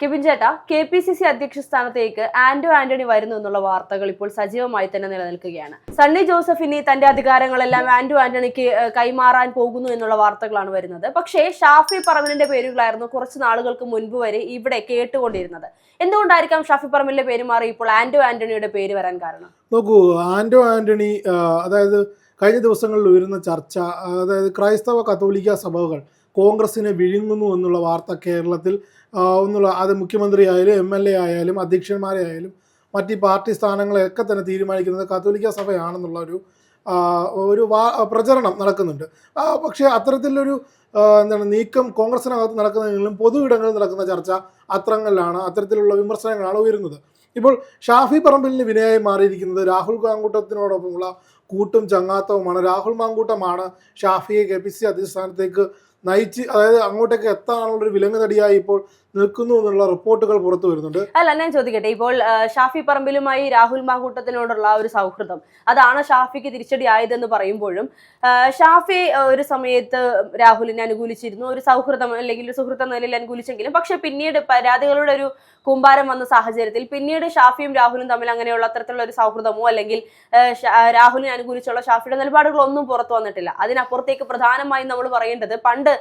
Kevin ചേട്ടാ, KPCC അധ്യക്ഷ സ്ഥാനത്തേക്ക് ആന്റോ ആന്റണി വരുന്നു എന്നുള്ള വാർത്തകൾ ഇപ്പോൾ സജീവമായി തന്നെ നിലനിൽക്കുകയാണ്. സണ്ണി ജോസഫിന് തന്റെ അധികാരങ്ങളെല്ലാം ആന്റോ ആന്റണിക്ക് കൈമാറാൻ പോകുന്നു എന്നുള്ള വാർത്തകളാണ് വരുന്നത്. പക്ഷേ ഷാഫി പറമ്പിലിന്റെ പേരുകളായിരുന്നു കുറച്ച് നാളുകൾക്ക് മുൻപ് വരെ ഇവിടെ കേട്ടുകൊണ്ടിരുന്നത്. എന്തുകൊണ്ടായിരിക്കാം ഷാഫി പറമ്പിലിന്റെ പേര് മാറി ഇപ്പോൾ ആന്റോ ആന്റണിയുടെ പേര് വരാൻ കാരണം? നോക്കൂ, ആന്റോ ആന്റണി അതായത് കഴിഞ്ഞ ദിവസങ്ങളിൽ ഉയരുന്ന ചർച്ച, അതായത് ക്രൈസ്തവ കത്തോലിക്ക സഭകൾ കോൺഗ്രസിനെ വിഴുങ്ങുന്നു എന്നുള്ള വാർത്ത കേരളത്തിൽ അത് മുഖ്യമന്ത്രി ആയാലും MLA ആയാലും അധ്യക്ഷന്മാരെ ആയാലും മറ്റ് പാർട്ടി സ്ഥാനങ്ങളെയൊക്കെ തന്നെ തീരുമാനിക്കുന്നത് കത്തോലിക്ക സഭയാണെന്നുള്ള ഒരു പ്രചരണം നടക്കുന്നുണ്ട്. പക്ഷേ അത്തരത്തിലൊരു നീക്കം കോൺഗ്രസിനകത്ത് നടക്കുന്നതെങ്കിലും പൊതു ഇടങ്ങളിൽ നടക്കുന്ന ചർച്ച അത്തരത്തിലുള്ള വിമർശനങ്ങളാണ് ഉയരുന്നത്. ഇപ്പോൾ ഷാഫി പറമ്പിലിന് വിനയായി മാറിയിരിക്കുന്നത് രാഹുൽ മാങ്കൂട്ടത്തിനോടൊപ്പമുള്ള കൂട്ടും ചങ്ങാത്തവുമാണ്. രാഹുൽ മാങ്കൂട്ടമാണ് ഷാഫിയെ KPCC അധ്യക്ഷ സ്ഥാനത്തേക്ക് നയിച്ച്, അതായത് അങ്ങോട്ടേക്ക് എത്താനുള്ളൊരു വിലങ്ങുതടിയായി ഇപ്പോൾ നിൽക്കുന്നു എന്നുള്ള റിപ്പോർട്ടുകൾ പുറത്തു വരുന്നുണ്ട്. അല്ല, ഞാൻ ചോദിക്കട്ടെ, ഇപ്പോൾ ഷാഫി പറമ്പിലുമായി രാഹുൽ മാങ്കൂട്ടത്തിനോടുള്ള ഒരു സൗഹൃദം, അതാണ് ഷാഫിക്ക് തിരിച്ചടി ആയതെന്ന് പറയുമ്പോഴും ഷാഫി ഒരു സമയത്ത് രാഹുലിനെ അനുകൂലിച്ചിരുന്നു, ഒരു സൗഹൃദം അല്ലെങ്കിൽ ഒരു സുഹൃത്ത നിലയിൽ അനുകൂലിച്ചെങ്കിലും പക്ഷെ പിന്നീട് പരാതികളുടെ ഒരു കൂമ്പാരം വന്ന സാഹചര്യത്തിൽ പിന്നീട് ഷാഫിയും രാഹുലും തമ്മിൽ അങ്ങനെയുള്ള അത്തരത്തിലുള്ള ഒരു സൗഹൃദമോ അല്ലെങ്കിൽ രാഹുലിനെ അനുകൂലിച്ചുള്ള ഷാഫിയുടെ നിലപാടുകളൊന്നും പുറത്തു വന്നിട്ടില്ല. അതിനപ്പുറത്തേക്ക് പ്രധാനമായും നമ്മൾ പറയേണ്ടത്, പണ്ട്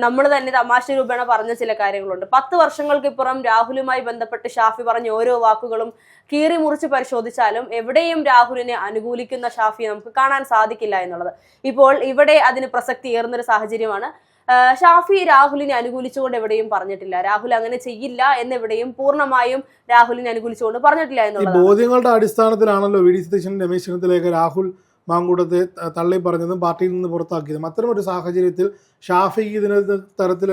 നമ്മൾ തന്നെ തമാശ രൂപേണ പറഞ്ഞ ചില കാര്യങ്ങളുണ്ട്. 10 വർഷങ്ങൾക്കിപ്പുറം രാഹുലുമായി ബന്ധപ്പെട്ട് ഷാഫി പറഞ്ഞ ഓരോ വാക്കുകളും കീറി മുറിച്ച് പരിശോധിച്ചാലും എവിടെയും രാഹുലിനെ അനുകൂലിക്കുന്ന ഷാഫിയെ നമുക്ക് കാണാൻ സാധിക്കില്ല എന്നുള്ളത്. ഇപ്പോൾ ഇവിടെ അതിന് പ്രസക്തി ഏറുന്നൊരു സാഹചര്യമാണ്. ഷാഫി രാഹുലിനെ അനുകൂലിച്ചുകൊണ്ട് എവിടെയും പറഞ്ഞിട്ടില്ല, രാഹുൽ അങ്ങനെ ചെയ്യില്ല എന്നെവിടെയും പൂർണ്ണമായും രാഹുലിനെ അനുകൂലിച്ചുകൊണ്ട് പറഞ്ഞിട്ടില്ല എന്നുള്ളത്. ബോധ്യങ്ങളുടെ അടിസ്ഥാനത്തിലാണല്ലോ VD സതീശൻ രമേശ് ചെന്നിത്തലയിലേക്ക് രാഹുൽ മാങ്കൂട്ടത്തെ തള്ളി പറഞ്ഞതും പാർട്ടിയിൽ നിന്ന് പുറത്താക്കിയതും. അത്തരമൊരു സാഹചര്യത്തിൽ ഷാഫിക്ക്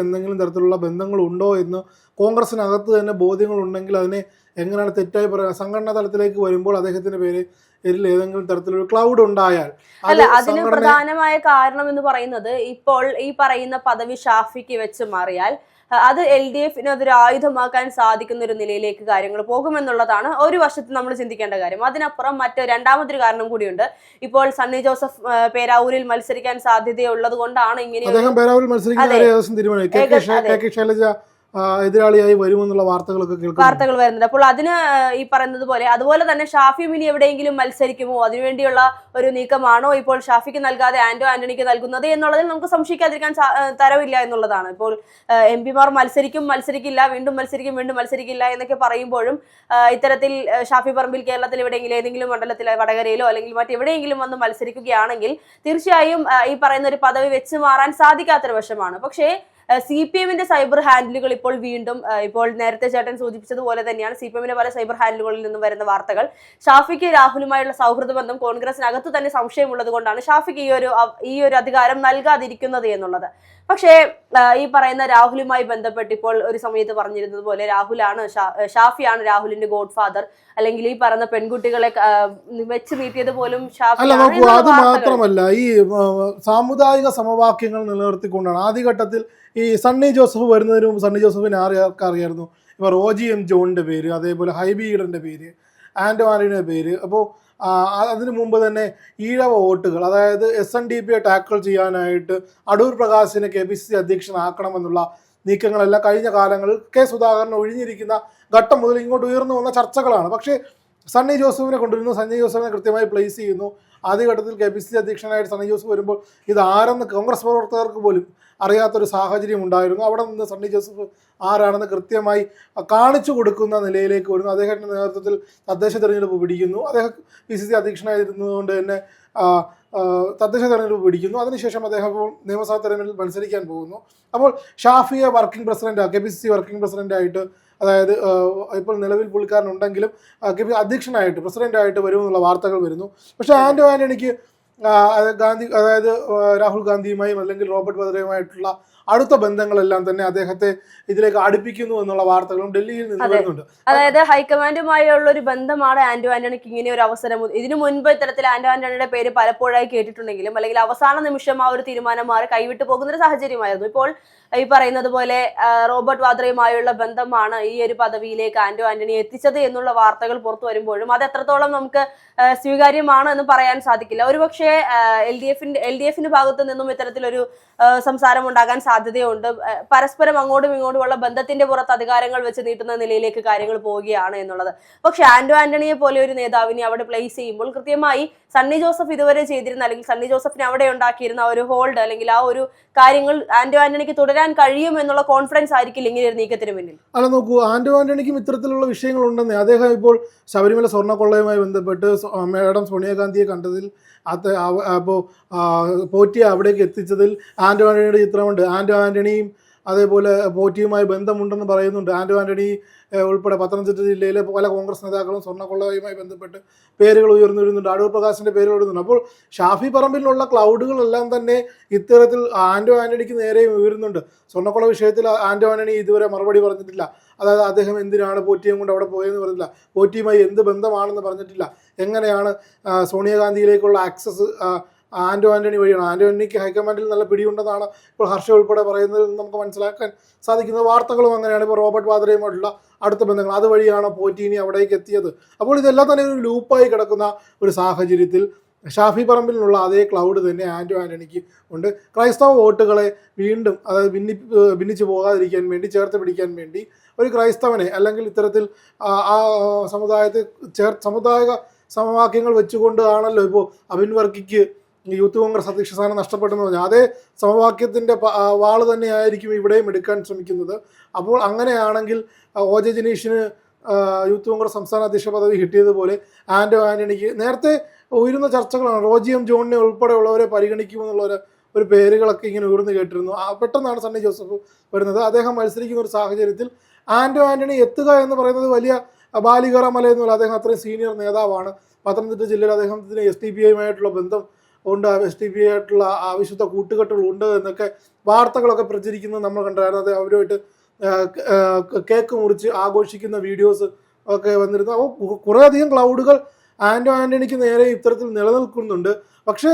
എന്തെങ്കിലും തരത്തിലുള്ള ബന്ധങ്ങളുണ്ടോ എന്ന് കോൺഗ്രസിനകത്ത് തന്നെ ബോധ്യങ്ങളുണ്ടെങ്കിൽ അതിനെ എങ്ങനെയാണ് തെറ്റായി പറയുക? സംഘടനാ തലത്തിലേക്ക് വരുമ്പോൾ അദ്ദേഹത്തിന്റെ പേരിൽ ഏതെങ്കിലും തരത്തിലൊരു ക്ലൗഡ് ഉണ്ടായാൽ, അല്ല, അതിന് പ്രധാനമായ കാരണം എന്ന് പറയുന്നത്, ഇപ്പോൾ ഈ പറയുന്ന പദവി ഷാഫിക്ക് വെച്ച് മാറിയാൽ അത് LDFന് അതൊരു ആയുധമാക്കാൻ സാധിക്കുന്ന ഒരു നിലയിലേക്ക് കാര്യങ്ങൾ പോകുമെന്നുള്ളതാണ് ഒരു വശത്ത് നമ്മൾ ചിന്തിക്കേണ്ട കാര്യം. അതിനപ്പുറം രണ്ടാമതൊരു കാരണം കൂടിയുണ്ട്. ഇപ്പോൾ സണ്ണി ജോസഫ് പേരാവൂരിൽ മത്സരിക്കാൻ സാധ്യതയുള്ളത് കൊണ്ടാണ് ഇങ്ങനെ എതിരാളിയായി വരുമെന്നുള്ള വാർത്തകൾ വരുന്നുണ്ട്. അപ്പോൾ അതിന് ഈ പറയുന്നത് പോലെ അതുപോലെ തന്നെ ഷാഫി ഇനി എവിടെയെങ്കിലും മത്സരിക്കുമോ, അതിനുവേണ്ടിയുള്ള ഒരു നീക്കമാണോ ഇപ്പോൾ ഷാഫിക്ക് നൽകാതെ ആന്റോ ആന്റണിക്ക് നൽകുന്നത് എന്നുള്ളതിൽ നമുക്ക് സംശയിക്കാതിരിക്കാൻ തരവില്ല എന്നുള്ളതാണ്. ഇപ്പോൾ MP മാർ മത്സരിക്കില്ല, വീണ്ടും മത്സരിക്കില്ല എന്നൊക്കെ പറയുമ്പോഴും ഇത്തരത്തിൽ ഷാഫി പറമ്പിൽ കേരളത്തിൽ എവിടെയെങ്കിലും ഏതെങ്കിലും മണ്ഡലത്തിലോ വടകരയിലോ അല്ലെങ്കിൽ മറ്റെവിടെയെങ്കിലും വന്ന് മത്സരിക്കുകയാണെങ്കിൽ തീർച്ചയായും ഈ പറയുന്ന ഒരു പദവി വെച്ച് മാറാൻ സാധിക്കാത്തൊരു വശമാണ്. പക്ഷേ CPM-ന്റെ സൈബർ ഹാൻഡിലുകൾ ഇപ്പോൾ നേരത്തെ ചേട്ടൻ സൂചിപ്പിച്ചതുപോലെ തന്നെയാണ് CPM-ന്റെ പല സൈബർ ഹാൻഡിലുകളിൽ നിന്നും വരുന്ന വാർത്തകൾ. ഷാഫിക്ക് രാഹുലുമായുള്ള സൗഹൃദ ബന്ധം കോൺഗ്രസിനകത്ത് തന്നെ സംശയമുള്ളത് കൊണ്ടാണ് ഷാഫിക്ക് ഈ ഒരു അധികാരം നൽകാതിരിക്കുന്നത് എന്നുള്ളത്. പക്ഷേ ഈ പറയുന്ന രാഹുലുമായി ബന്ധപ്പെട്ട് ഇപ്പോൾ ഒരു സമയത്ത് പറഞ്ഞിരുന്നത് പോലെ ഷാഫിയാണ് രാഹുലിന്റെ ഗോഡ് ഫാദർ, അല്ലെങ്കിൽ ഈ പറയുന്ന പെൺകുട്ടികളെ വെച്ച് നീട്ടിയത് പോലും ഷാഫി. അത് മാത്രമല്ല, ഈ സാമുദായിക സമവാക്യങ്ങൾ നിലനിർത്തിക്കൊണ്ടാണ് ആദ്യഘട്ടത്തിൽ ഈ സണ്ണി ജോസഫ് വരുന്നതിന് മുമ്പ് സണ്ണി ജോസഫിനെ അറിയായിരുന്നു. ഇപ്പോൾ റോജി M ജോണിന്റെ പേര്, അതേപോലെ ഹൈബി ഈഡന്റെ പേര്, ആന്റോ ആന്റണിയുടെ പേര്. അപ്പോൾ അതിനു മുമ്പ് തന്നെ ഈഴവ വോട്ടുകൾ, അതായത് SNDPയെ ടാക്കിൾ ചെയ്യാനായിട്ട് അടൂർ പ്രകാശിനെ KPCC അധ്യക്ഷനാക്കണമെന്നുള്ള നീക്കങ്ങളെല്ലാം കഴിഞ്ഞ കാലങ്ങളിൽ സുധാകരൻ ഒഴിഞ്ഞിരിക്കുന്ന ഘട്ടം മുതൽ ഇങ്ങോട്ട് ഉയർന്നു വന്ന ചർച്ചകളാണ്. പക്ഷേ സണ്ണി ജോസഫിനെ കൊണ്ടുവരുന്നു, സണ്ണി ജോസഫിനെ കൃത്യമായി പ്ലേസ് ചെയ്യുന്നു. ആദ്യഘട്ടത്തിൽ KPCC അധ്യക്ഷനായിട്ട് സണ്ണി ജോസഫ് വരുമ്പോൾ ഇത് ആരെന്ന് കോൺഗ്രസ് പ്രവർത്തകർക്ക് പോലും അറിയാത്തൊരു സാഹചര്യം ഉണ്ടായിരുന്നു. അവിടെ നിന്ന് സണ്ണി ജോസഫ് ആരാണെന്ന് കൃത്യമായി കാണിച്ചു കൊടുക്കുന്ന നിലയിലേക്ക് വരുന്നു. അദ്ദേഹത്തിൻ്റെ നേതൃത്വത്തിൽ തദ്ദേശ തെരഞ്ഞെടുപ്പ് പിടിക്കുന്നു. അദ്ദേഹം PCC അധ്യക്ഷനായിരുന്നതുകൊണ്ട് തന്നെ തദ്ദേശ തെരഞ്ഞെടുപ്പ് പിടിക്കുന്നു. അതിനുശേഷം അദ്ദേഹം നിയമസഭാ തെരഞ്ഞെടുപ്പിൽ മത്സരിക്കാൻ പോകുന്നു. അപ്പോൾ ഷാഫിയെ KPCC വർക്കിംഗ് പ്രസിഡന്റായിട്ട്, അതായത് ഇപ്പോൾ നിലവിൽ പുള്ളിക്കാരനുണ്ടെങ്കിലും അധ്യക്ഷനായിട്ട് പ്രസിഡന്റായിട്ട് വരുമെന്നുള്ള വാർത്തകൾ വരുന്നു. പക്ഷേ ആന്റോ ആന്റണിക്ക് രാഹുൽ ഗാന്ധിയുമായും അല്ലെങ്കിൽ റോബർട്ട് വദ്രയുമായിട്ടുള്ള അടുത്ത ബന്ധങ്ങളെല്ലാം തന്നെ അദ്ദേഹത്തെ ഇതിലേക്ക് അടുപ്പിക്കുന്നു എന്നുള്ള വാർത്തകളും ഡൽഹിയിൽ നിന്ന് വരുന്നുണ്ട്. അതായത് ഹൈക്കമാൻഡുമായുള്ള ഒരു ബന്ധമാണ് ആന്റോ ആന്റണിക്ക് ഇങ്ങനെ ഒരു അവസരം. ഇതിനു മുൻപ് ഇത്തരത്തിൽ ആന്റോ ആന്റണിയുടെ പേര് പലപ്പോഴായി കേട്ടിട്ടുണ്ടെങ്കിലും അല്ലെങ്കിൽ അവസാന നിമിഷം ആ ഒരു തീരുമാനം മാറി കൈവിട്ടു പോകുന്ന ഒരു സാഹചര്യമായിരുന്നു. ഇപ്പോൾ ഈ പറയുന്നത് പോലെ റോബർട്ട് വാദ്രയുമായുള്ള ബന്ധമാണ് ഈ ഒരു പദവിയിലേക്ക് ആന്റോ ആന്റണി എത്തിച്ചത് എന്നുള്ള വാർത്തകൾ പുറത്തു വരുമ്പോഴും അത് എത്രത്തോളം നമുക്ക് സ്വീകാര്യമാണ് എന്ന് പറയാൻ സാധിക്കില്ല. ഒരുപക്ഷെ LDFന്റെ ഭാഗത്തു നിന്നും ഇത്തരത്തിലൊരു സംസാരം ഉണ്ടാകാൻ സാധ്യതയുണ്ട്. പരസ്പരം അങ്ങോട്ടും ഇങ്ങോട്ടുമുള്ള ബന്ധത്തിന്റെ പുറത്ത് അധികാരങ്ങൾ വെച്ച് നീട്ടുന്ന നിലയിലേക്ക് കാര്യങ്ങൾ പോവുകയാണ് എന്നുള്ളത്. പക്ഷെ ആന്റണിയെ പോലെ ഒരു നേതാവിനെ അവിടെ പ്ലേസ് ചെയ്യുമ്പോൾ കൃത്യമായി സണ്ണി ജോസഫ് ഇതുവരെ ചെയ്തിരുന്ന, അല്ലെങ്കിൽ സണ്ണി ജോസഫിന് അവിടെ ഉണ്ടാക്കിയിരുന്ന ഒരു ഹോൾഡ്, അല്ലെങ്കിൽ ആ ഒരു കാര്യങ്ങൾ ആന്റണിക്ക് തുടരാൻ കഴിയും എന്നുള്ള കോൺഫിഡൻസ് ആയിരിക്കില്ല ഇങ്ങനെ ഒരു നീക്കത്തിന് പിന്നിൽ. അല്ല നോക്കൂ, ആന്റണിക്കും ഇത്തരത്തിലുള്ള വിഷയങ്ങളുണ്ടെന്നേ. അദ്ദേഹം ഇപ്പോൾ ശബരിമല സ്വർണ്ണക്കൊള്ളയുമായി ബന്ധപ്പെട്ട് മാഡം സോണിയാഗാന്ധിയെ കണ്ടതിൽ അപ്പോൾ പോറ്റിയെ അവിടേക്ക് എത്തിച്ചതിൽ ആന്റണിയുടെ ചിത്രമുണ്ട്. ആന്റണിയും അതേപോലെ പോറ്റിയുമായി ബന്ധമുണ്ടെന്ന് പറയുന്നുണ്ട്. ആന്റണി ഉൾപ്പെടെ പത്തനംതിട്ട ജില്ലയിലെ പല കോൺഗ്രസ് നേതാക്കളും സ്വർണ്ണക്കൊള്ളയുമായി ബന്ധപ്പെട്ട് പേരുകൾ ഉയർന്നു വരുന്നുണ്ട്. അടൂർ പ്രകാശിന്റെ പേരുകൾ ഉയരുന്നുണ്ട്. അപ്പോൾ ഷാഫി പറമ്പിലുള്ള ക്ലൗഡുകളെല്ലാം തന്നെ ഇത്തരത്തിൽ ആന്റണിക്ക് നേരെ ഉയരുന്നുണ്ട്. സ്വർണ്ണക്കൊള്ള വിഷയത്തിൽ ആന്റണി ഇതുവരെ മറുപടി പറഞ്ഞിട്ടില്ല. അതായത് അദ്ദേഹം എന്തിനാണ് പോറ്റിയും കൊണ്ട് അവിടെ പോയെന്ന് പറഞ്ഞില്ല, പോറ്റിയുമായി എന്ത് ബന്ധമാണെന്ന് പറഞ്ഞിട്ടില്ല, എങ്ങനെയാണ് സോണിയാഗാന്ധിയിലേക്കുള്ള ആക്സസ് ആന്റണി വഴിയാണ്. ആന്റണിക്ക് ഹൈക്കമാൻഡിൽ നല്ല പിടിയുണ്ടെന്നാണ് ഇപ്പോൾ ഹർഷ ഉൾപ്പെടെ പറയുന്നത് നമുക്ക് മനസ്സിലാക്കാൻ സാധിക്കുന്ന വാർത്തകളും അങ്ങനെയാണ്. ഇപ്പോൾ റോബർട്ട് വാദ്രയുമായിട്ടുള്ള അടുത്ത ബന്ധങ്ങൾ അതുവഴിയാണ് പോറ്റിനി അവിടേക്ക് എത്തിയത്. അപ്പോൾ ഇതെല്ലാം തന്നെ ഒരു ലൂപ്പായി കിടക്കുന്ന ഒരു സാഹചര്യത്തിൽ ഷാഫി പറമ്പിലുള്ള അതേ ക്ലൗഡ് തന്നെ ആന്റണിക്ക് ഉണ്ട്. ക്രൈസ്തവ വോട്ടുകളെ വീണ്ടും അതായത് ഭിന്നിച്ചു പോകാതിരിക്കാൻ വേണ്ടി, ചേർത്ത് പിടിക്കാൻ വേണ്ടി ഒരു ക്രൈസ്തവനെ അല്ലെങ്കിൽ ഇത്തരത്തിൽ ആ സമുദായത്തെ സമുദായിക സമവാക്യങ്ങൾ വെച്ചുകൊണ്ട് ആണല്ലോ ഇപ്പോൾ അബിൻ വർക്കിക്ക് യൂത്ത് കോൺഗ്രസ് അധ്യക്ഷ സ്ഥാനം നഷ്ടപ്പെട്ടെന്ന് പറഞ്ഞാൽ അതേ സമവാക്യത്തിൻ്റെ വാള് തന്നെയായിരിക്കും ഇവിടെയും എടുക്കാൻ ശ്രമിക്കുന്നത്. അപ്പോൾ അങ്ങനെയാണെങ്കിൽ OJ ജനീഷിന് യൂത്ത് കോൺഗ്രസ് സംസ്ഥാന അധ്യക്ഷ പദവി കിട്ടിയതുപോലെ ആന്റണിക്ക് നേരത്തെ ഉയരുന്ന ചർച്ചകളാണ്. റോജി എം ജോണിനെ ഉൾപ്പെടെയുള്ളവരെ പരിഗണിക്കുമെന്നുള്ള ഒരു പേരുകളൊക്കെ ഇങ്ങനെ ഉയർന്നു കേട്ടിരുന്നു. പെട്ടെന്നാണ് സണ്ണി ജോസഫ് വരുന്നത്. അദ്ദേഹം മത്സരിക്കുന്ന ഒരു സാഹചര്യത്തിൽ ആന്റണി എത്തുക എന്ന് പറയുന്നത് വലിയ ബാലികറ മലയെന്നല്ല. അദ്ദേഹം അത്രയും സീനിയർ നേതാവാണ്. പത്തനംതിട്ട ജില്ലയിൽ അദ്ദേഹത്തിന് SDPIയുമായിട്ടുള്ള ബന്ധം ഉണ്ട്, SDPI ആയിട്ടുള്ള ആവശ്യത്തെ കൂട്ടുകെട്ടുകൾ ഉണ്ട് എന്നൊക്കെ വാർത്തകളൊക്കെ പ്രചരിക്കുന്നത് നമ്മൾ കണ്ടായിരുന്നു. അത് അവരുമായിട്ട് കേക്ക് മുറിച്ച് ആഘോഷിക്കുന്ന വീഡിയോസ് ഒക്കെ വന്നിരുന്നു. അപ്പോൾ കുറേയധികം ക്ലൗഡുകൾ ആന്റണിക്ക് നേരെ ഇത്തരത്തിൽ നിലനിൽക്കുന്നുണ്ട്. പക്ഷേ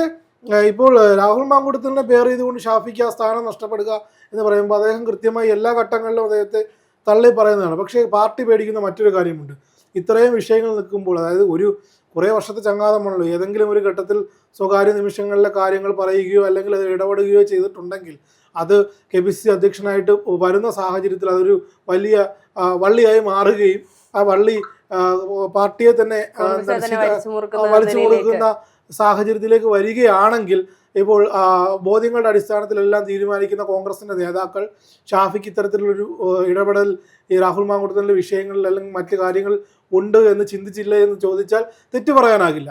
ഇപ്പോൾ രാഹുൽ മാങ്കൂട്ടത്തിനെ പേർ ചെയ്തുകൊണ്ട് ഷാഫിക്ക് ആ സ്ഥാനം നഷ്ടപ്പെടുക എന്ന് പറയുമ്പോൾ അദ്ദേഹം കൃത്യമായി എല്ലാ ഘട്ടങ്ങളിലും അദ്ദേഹത്തെ തള്ളി പറയുന്നതാണ്. പക്ഷേ പാർട്ടി പേടിക്കുന്ന മറ്റൊരു കാര്യമുണ്ട്. ഇത്രയും വിഷയങ്ങൾ നിൽക്കുമ്പോൾ, അതായത് കുറേ വർഷത്തെ ചങ്ങാതമാണല്ലോ, ഏതെങ്കിലും ഒരു ഘട്ടത്തിൽ സ്വകാര്യ നിമിഷങ്ങളിലെ കാര്യങ്ങൾ പറയുകയോ അല്ലെങ്കിൽ അത് ഇടപെടുകയോ ചെയ്തിട്ടുണ്ടെങ്കിൽ അത് KPCC അധ്യക്ഷനായിട്ട് വരുന്ന സാഹചര്യത്തിൽ അതൊരു വലിയ വള്ളിയായി മാറുകയും ആ വള്ളി പാർട്ടിയെ തന്നെ വലിച്ചു മുറുക്കുന്ന സാഹചര്യത്തിലേക്ക് വരികയാണെങ്കിൽ ഇപ്പോൾ ബോധ്യങ്ങളുടെ അടിസ്ഥാനത്തിലെല്ലാം തീരുമാനിക്കുന്ന കോൺഗ്രസിന്റെ നേതാക്കൾ ഷാഫിക്ക് ഇത്തരത്തിലുള്ളൊരു ഇടപെടൽ ഈ രാഹുൽ മാങ്കൂട്ടത്തിൻ്റെ വിഷയങ്ങളിൽ അല്ലെങ്കിൽ മറ്റു കാര്യങ്ങൾ ഉണ്ട് എന്ന് ചിന്തിച്ചില്ല എന്ന് ചോദിച്ചാൽ തെറ്റു പറയാനാകില്ല.